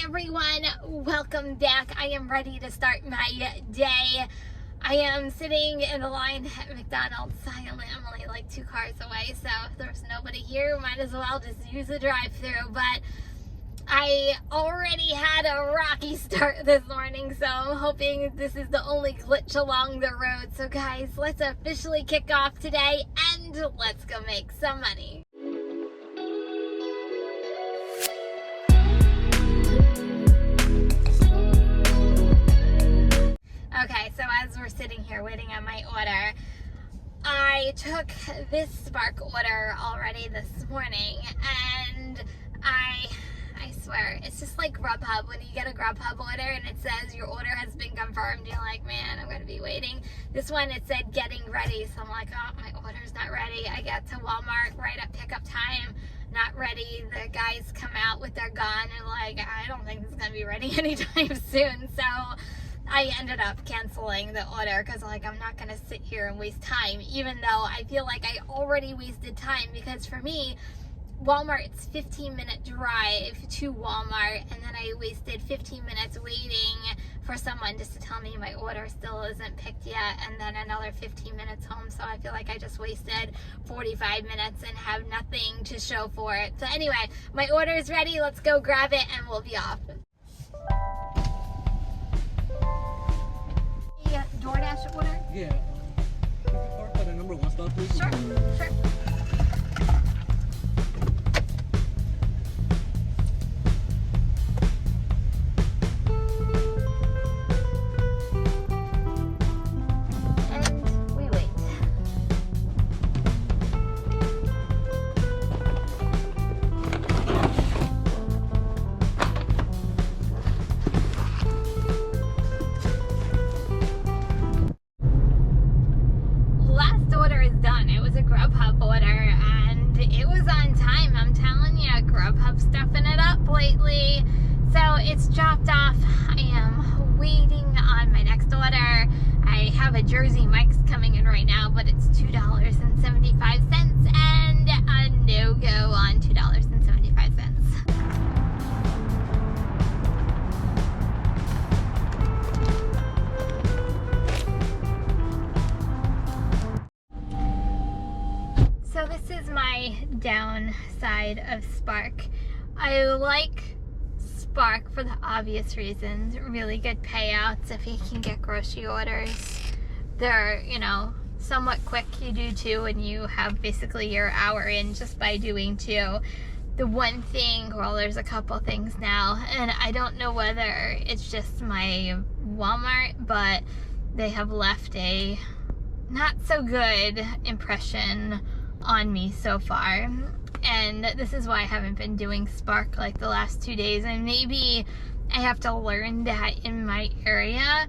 everyone, welcome back. I am ready to start my day. I am sitting in the line at McDonald's. I'm only like 2 cars away, so if there's nobody here, might as well just use the drive-thru. But I already had a rocky start this morning, so I'm hoping this is the only glitch along the road. So guys, let's officially kick off today and let's go make some money. Okay, so as we're sitting here waiting on my order, I took this Spark order already this morning, and I swear, it's just like Grubhub. When you get a Grubhub order and it says your order has been confirmed, you're like, man, I'm going to be waiting. This one, it said getting ready, so I'm like, oh, my order's not ready. I get to Walmart right at pickup time, not ready. The guys come out with their gun and like, I don't think this is going to be ready anytime soon, so I ended up canceling the order because like I'm not gonna sit here and waste time, even though I feel like I already wasted time, because for me, Walmart's 15-minute drive to Walmart, and then I wasted 15 minutes waiting for someone just to tell me my order still isn't picked yet, and then another 15 minutes home. So I feel like I just wasted 45 minutes and have nothing to show for it. So anyway, my order is ready. Let's go grab it and we'll be off. DoorDash order? Yeah. Can you park by the number 1 spot, please? Sure. And we wait. Grubhub order, and it was on time. I'm telling you, Grubhub's stuffing it up lately. So it's dropped off. I am waiting on my next order. I have a Jersey Mike's coming in right now, but it's $2.75 and a no-go on $2.75. So this is my downside of Spark. I like Spark for the obvious reasons. Really good payouts if you can get grocery orders. They're, somewhat quick. You do 2 and you have basically your hour in just by doing 2. The one thing, well, there's a couple things now, and I don't know whether it's just my Walmart, but they have left a not so good impression on me so far, and this is why I haven't been doing Spark like the last 2 days. And maybe I have to learn that in my area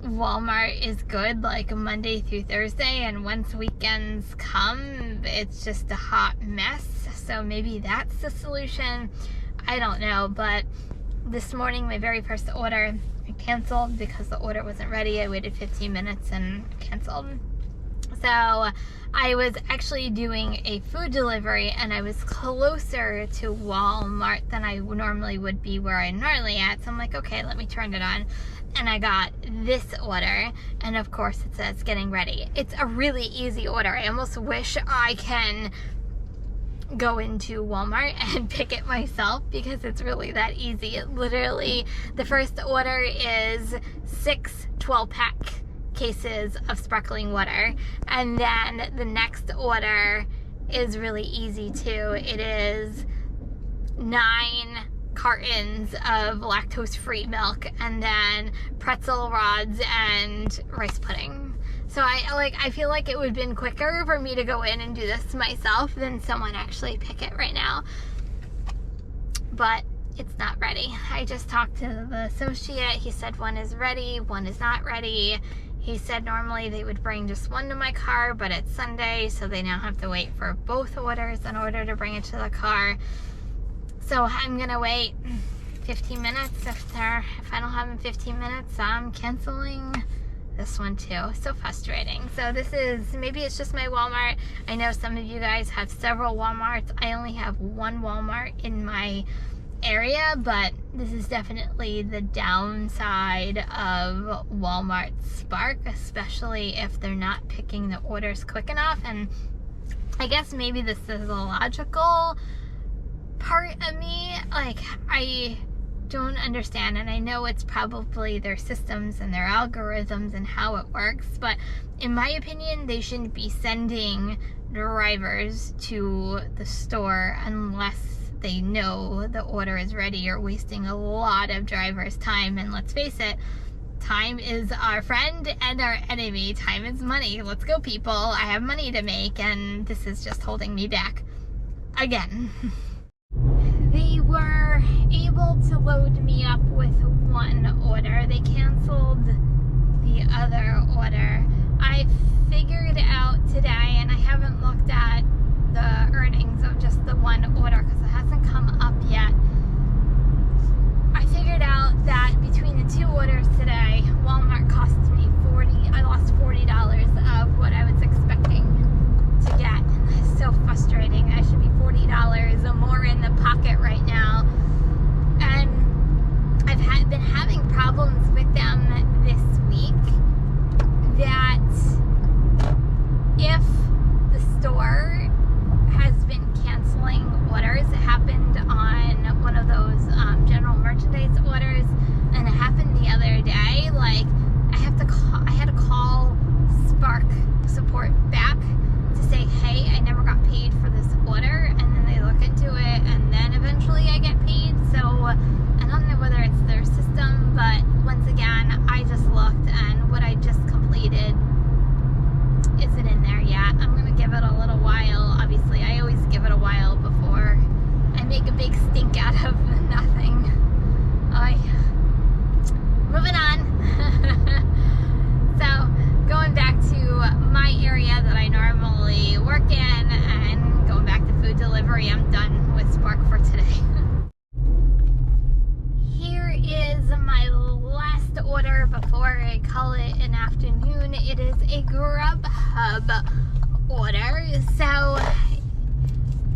Walmart is good like Monday through Thursday, and once weekends come it's just a hot mess. So maybe that's the solution, I don't know. But this morning, my very first order, I canceled because the order wasn't ready. I waited 15 minutes and canceled. So I was actually doing a food delivery, and I was closer to Walmart than I normally would be where I'm normally at. So I'm like, okay, let me turn it on. And I got this order, and of course it says getting ready. It's a really easy order. I almost wish I can go into Walmart and pick it myself, because it's really that easy. It literally, the first order is 6 12-pack cases of sparkling water, and then the next order is really easy too. It is 9 cartons of lactose-free milk, and then pretzel rods and rice pudding. So I feel like it would have been quicker for me to go in and do this myself than someone actually pick it right now. But it's not ready. I just talked to the associate. He said one is ready, one is not ready. He said normally they would bring just one to my car, but it's Sunday, so they now have to wait for both orders in order to bring it to the car. So I'm gonna wait 15 minutes. If I don't have in 15 minutes, I'm canceling this one too. So frustrating. So this is, maybe it's just my Walmart. I know some of you guys have several Walmarts. I only have one Walmart in my area, but this is definitely the downside of Walmart Spark, especially if they're not picking the orders quick enough. And I guess maybe this is a logical part of me. Like, I don't understand, and I know it's probably their systems and their algorithms and how it works, but in my opinion, they shouldn't be sending drivers to the store unless they know the order is ready. You're wasting a lot of drivers' time, and let's face it, time is our friend and our enemy. Time is money. Let's go, people. I have money to make, and this is just holding me back again. They were able to load me up with one order. They canceled the other order. I figured out today, and I haven't looked at the earnings of just the one order because it hasn't come up yet. I figured out that between the two orders today, Walmart cost me I lost $40 of what I was expecting to get. And that's so frustrating. I should be $40 more in the pocket right now. And I've been having problems with them this week that if the store has been canceling orders, it happened on one of those general merchandise orders, and it happened the other day. Like, I had to call Spark support back to say, hey, I never got paid for this order, and then they look into it, and then eventually I get paid. So I don't know whether it's their system, but once again, I just looked, and what I just completed isn't in there yet. I'm gonna give it a little while. Obviously, I always give it a while before I make a big stink out of nothing. Moving on. So, going back to my area that I normally work in and going back to food delivery, I'm done with Spark for today. Here is my last order before I call it an afternoon. It is a Grubhub order. So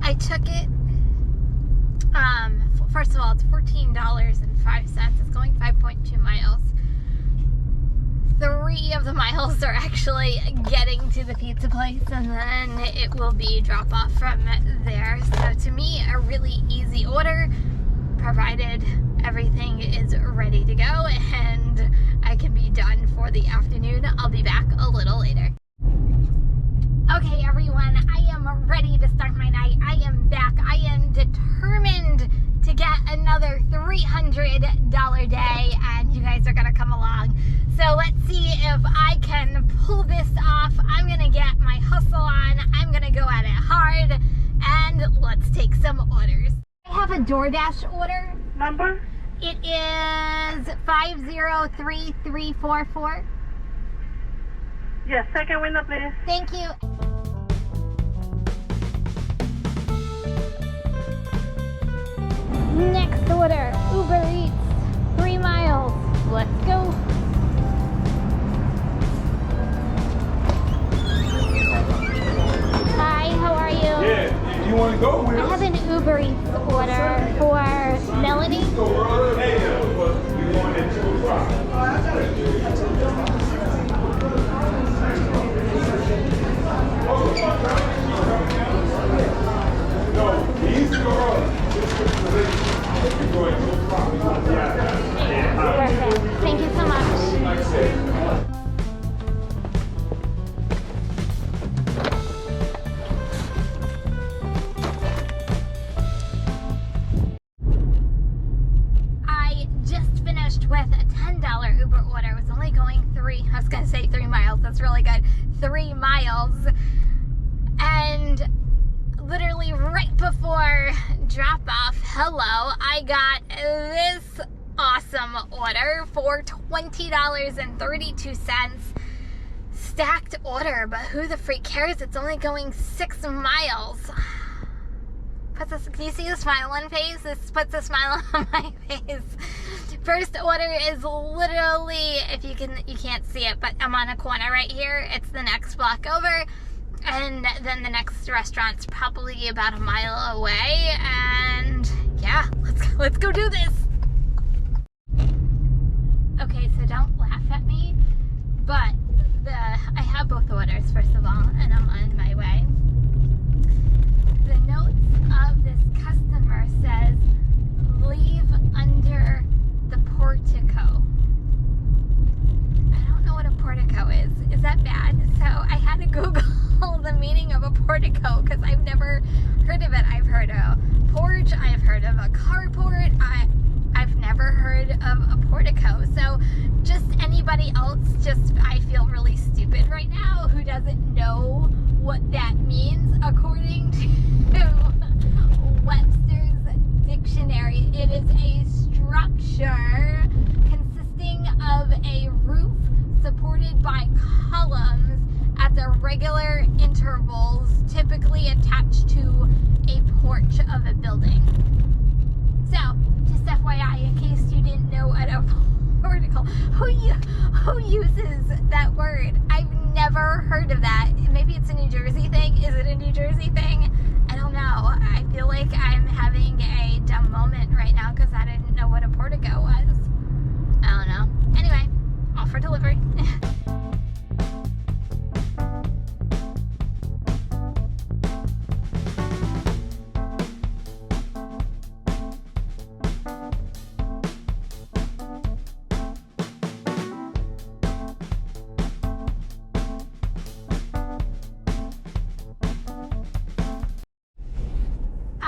I took it. First of all, it's $14.05. It's going 5.2 miles. 3 of the miles are actually getting to the pizza place, and then it will be drop off from there. So to me, a really easy order, provided everything is ready to go and I can be done for the afternoon. I'll be back a little later. Okay, everyone, I am ready to start my night. I am back. I am determined to get another $300 day, and you guys are gonna come along. So let's see if I can pull this off. I'm gonna get my hustle on. I'm gonna go at it hard, and let's take some orders. I have a DoorDash order. Number? It is 503344. Yes, second window, please. Thank you. Next order, Uber Eats, 3 miles. Let's go. Hi, how are you? Yeah, if you want to go with I have an Uber Eats order for Melanie. we going at 2 o'clock. No, he used to go early. We're going at 2 o'clock. Perfect. Thank you so much. Like I said. With a $10 Uber order. It was only going 3 miles. That's really good. 3 miles. And literally right before drop off, I got this awesome order for $20.32. Stacked order, but who the freak cares? It's only going 6 miles. Can you see the smile on face? This puts a smile on my face. First order is literally, you can't see it, but I'm on a corner right here. It's the next block over, and then the next restaurant's probably about a mile away. And yeah, yeah, let's go do this. Okay, so don't laugh at me, but I have both orders, first of all, and I'm on my way. The notes of this customer says, leave under the portico. I don't know what a portico is. Is that bad? So I had to Google the meaning of a portico because I've never heard of it. I've heard of porch, I've heard of a carport, I've never heard of a portico. So just anybody else, I feel really stupid right now who doesn't know what that means. According to Webster's dictionary, it is a structure consisting of a roof supported by columns at the regular intervals, typically attached to a porch of a building. So, just FYI, in case you didn't know what a portico, who uses that word? I've never heard of that. Maybe it's a New Jersey thing. Is it a New Jersey thing? I don't know. I feel like I'm having a dumb moment right now because I didn't know what a portico was. I don't know. Anyway, off for delivery.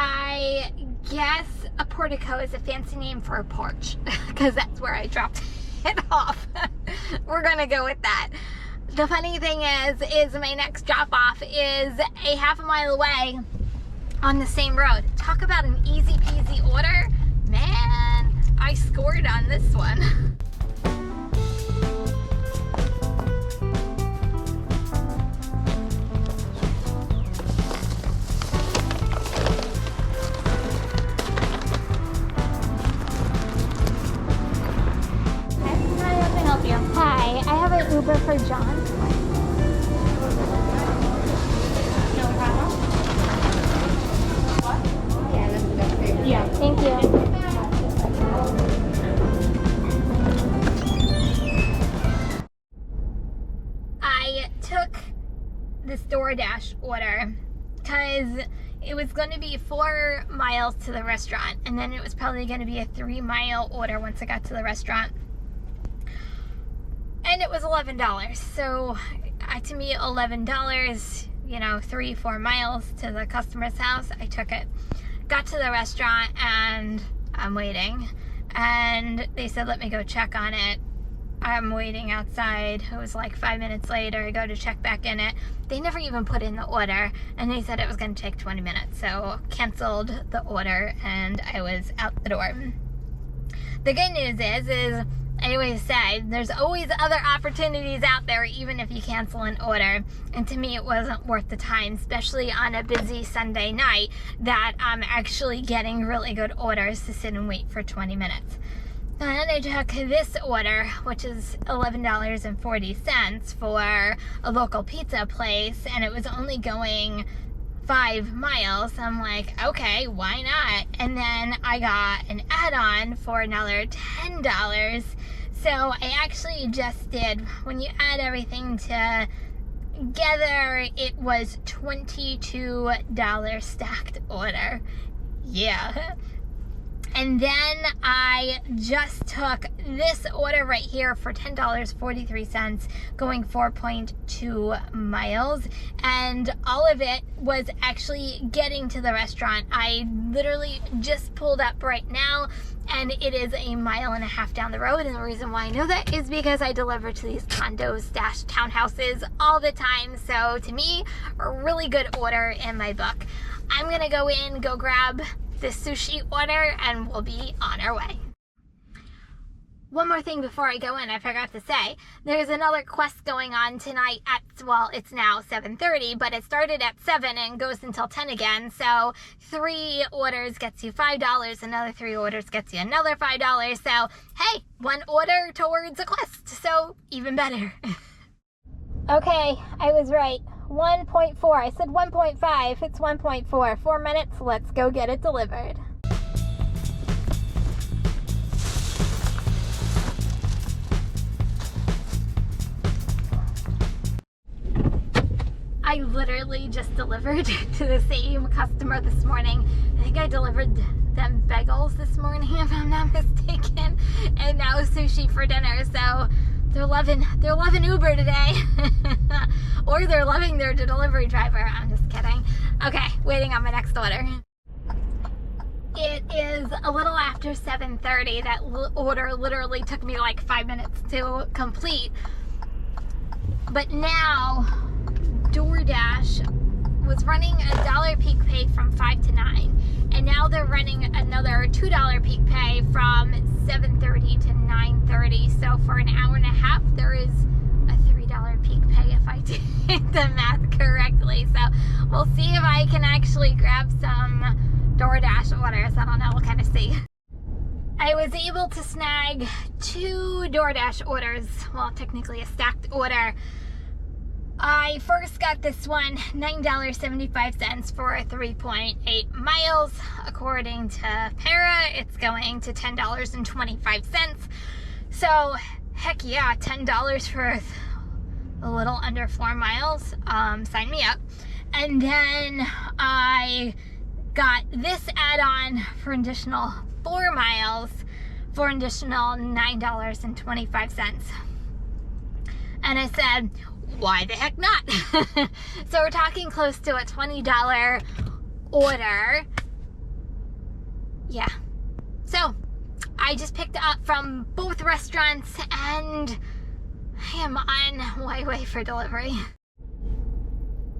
I guess a portico is a fancy name for a porch because that's where I dropped it off. We're gonna go with that. The funny thing is my next drop off is a half a mile away on the same road. Talk about an easy peasy order. Man, I scored on this one. Hi, I have an Uber for John. No problem. What? Yeah, that's the best thing. Yeah, thank you. I took this DoorDash order because it was going to be 4 miles to the restaurant, and then it was probably going to be a 3-mile order once I got to the restaurant. And it was $11. So to me, $11, 3-4 miles to the customer's house, I took it. Got to the restaurant and I'm waiting. And they said, let me go check on it. I'm waiting outside. It was like 5 minutes later. I go to check back in it. They never even put in the order. And they said it was going to take 20 minutes. So canceled the order and I was out the door. The good news is I always say, there's always other opportunities out there, even if you cancel an order. And to me, it wasn't worth the time, especially on a busy Sunday night, that I'm actually getting really good orders to sit and wait for 20 minutes. And then I took this order, which is $11.40 for a local pizza place, and it was only going 5 miles. I'm like, okay, why not? And then I got an add-on for another $10. So I actually just did, when you add everything together, it was $22 stacked order. Yeah. And then I just took this order right here for $10.43, going 4.2 miles. And all of it was actually getting to the restaurant. I literally just pulled up right now, and it is 1.5 miles down the road. And the reason why I know that is because I deliver to these condos / townhouses all the time. So to me, a really good order in my book. I'm gonna go grab this sushi order, and we'll be on our way. One more thing before I go in, I forgot to say, there's another quest going on tonight it's now 7:30, but it started at 7 and goes until 10 again. So 3 orders gets you $5, another 3 orders gets you another $5. So hey, 1 order towards a quest, so even better. Okay, I was right. 1.4. I said 1.5. It's 1.4. 4 minutes. Let's go get it delivered. I literally just delivered to the same customer this morning. I think I delivered them bagels this morning, if I'm not mistaken, and now sushi for dinner. So they're loving Uber today, or they're loving their delivery driver. I'm just kidding. Okay, waiting on my next order. It is a little after 7:30. That order literally took me like 5 minutes to complete. But now, DoorDash was running a $1 peak pay from 5 to 9. And now they're running another $2 peak pay from 7:30 to 9:30. So for an hour and a half, there is a $3 peak pay if I did the math correctly. So we'll see if I can actually grab some DoorDash orders. I don't know, we'll kind of see. I was able to snag 2 DoorDash orders. Well, technically a stacked order. I first got this one, $9.75 for 3.8 miles. According to Para, it's going to $10.25. So, heck yeah, $10 for a little under 4 miles. Sign me up. And then I got this add-on for an additional 4 miles for an additional $9.25. And I said, why the heck not? So we're talking close to a $20 order. Yeah. So I just picked up from both restaurants and I am on my way for delivery.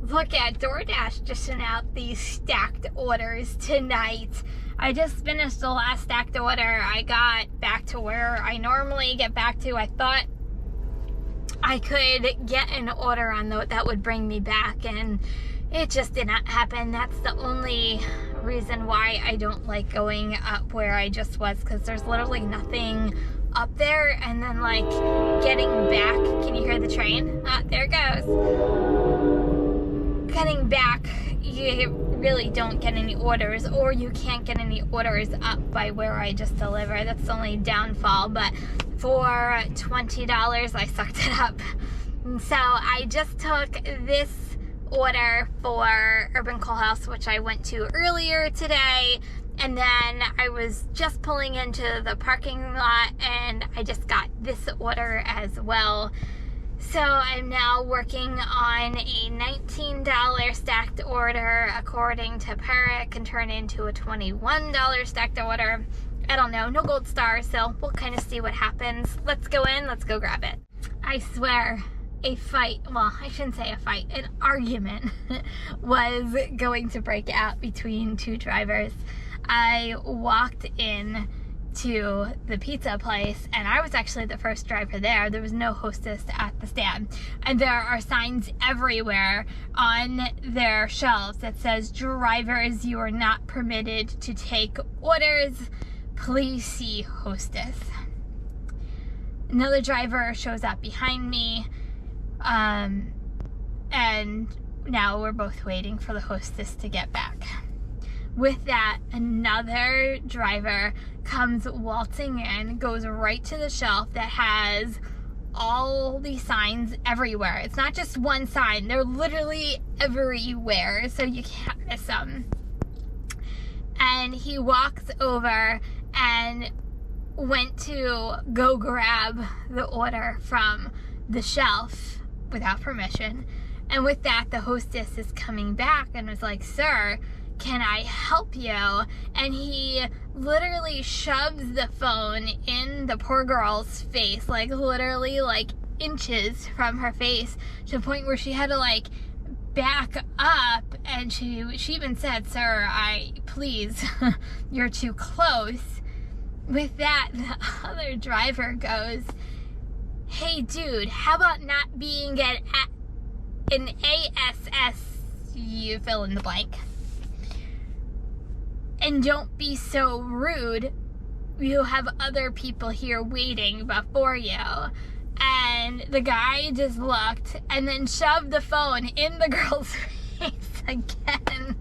Look at DoorDash dishing out these stacked orders tonight. I just finished the last stacked order. I got back to where I normally get back to. I thought I could get an order on that would bring me back, and it just did not happen. That's the only reason why I don't like going up where I just was, because there's literally nothing up there. And then like getting back, can you hear the train? Ah, there it goes. Getting back, you really don't get any orders, or you can't get any orders up by where I just delivered. That's the only downfall. But for $20, I sucked it up. And so I just took this order for Urban Coal House, which I went to earlier today. And then I was just pulling into the parking lot and I just got this order as well. So I'm now working on a $19 stacked order. According to Para, it can turn into a $21 stacked order. I don't know, no gold stars, so we'll kind of see what happens. Let's go in, let's go grab it. I swear, a fight, well, I shouldn't say a fight, an argument was going to break out between 2 drivers. I walked in to the pizza place and I was actually the first driver there. There was no hostess at the stand, and there are signs everywhere on their shelves that says, drivers, you are not permitted to take orders, please see hostess. Another driver shows up behind me, and now we're both waiting for the hostess to get back. With that, another driver comes waltzing in, goes right to the shelf that has all these signs everywhere. It's not just one sign, they're literally everywhere, so you can't miss them. And he walks over and went to go grab the order from the shelf without permission. And with that, the hostess is coming back and was like, sir, can I help you? And he literally shoves the phone in the poor girl's face, like literally like inches from her face, to the point where she had to like back up. And she even said, sir, please, you're too close. With that, the other driver goes, hey dude, how about not being an ASS, you fill in the blank. And don't be so rude. You have other people here waiting before you. And the guy just looked and then shoved the phone in the girl's face again.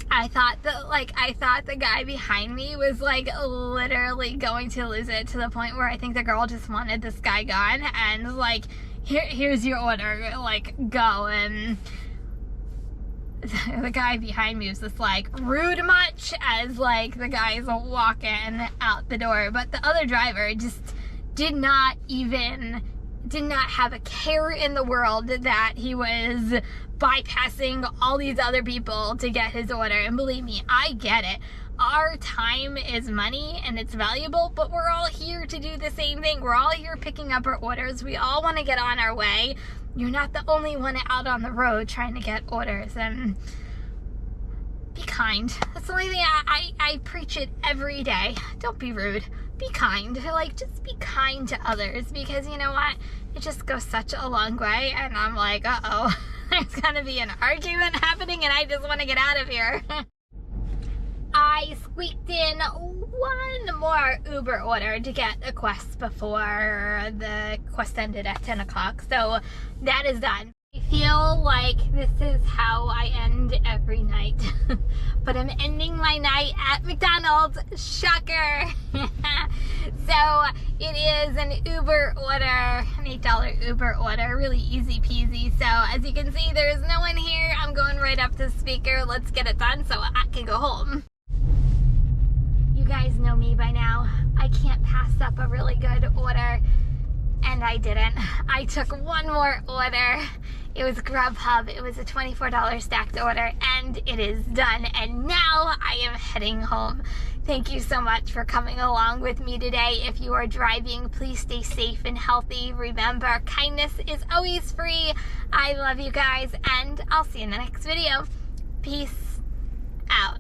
I thought the guy behind me was like literally going to lose it, to the point where I think the girl just wanted this guy gone, and like here's your order, like, go. And the guy behind me was just like, rude much, as like the guy's walking out the door. But the other driver just did not have a care in the world that he was bypassing all these other people to get his order. And believe me, I get it. Our time is money and it's valuable, but we're all here to do the same thing. We're all here picking up our orders. We all want to get on our way. You're not the only one out on the road trying to get orders. And be kind. That's the only thing I preach it every day. Don't be rude. Be kind. Like, just be kind to others, because you know what? It just goes such a long way. And I'm like, uh-oh, there's gonna be an argument happening and I just want to get out of here. I squeaked in one more Uber order to get a Quest before the Quest ended at 10 o'clock. So that is done. I feel like this is how I end every night. But I'm ending my night at McDonald's. Shocker. So it is an Uber order, an $8 Uber order, really easy peasy. So as you can see, there is no one here. I'm going right up to the speaker. Let's get it done so I can go home. You guys know me by now. I can't pass up a really good order, and I didn't. I took one more order. It was Grubhub. It was a $24 stacked order, and it is done. And now I am heading home. Thank you so much for coming along with me today. If you are driving, please stay safe and healthy. Remember, kindness is always free. I love you guys, and I'll see you in the next video. Peace out.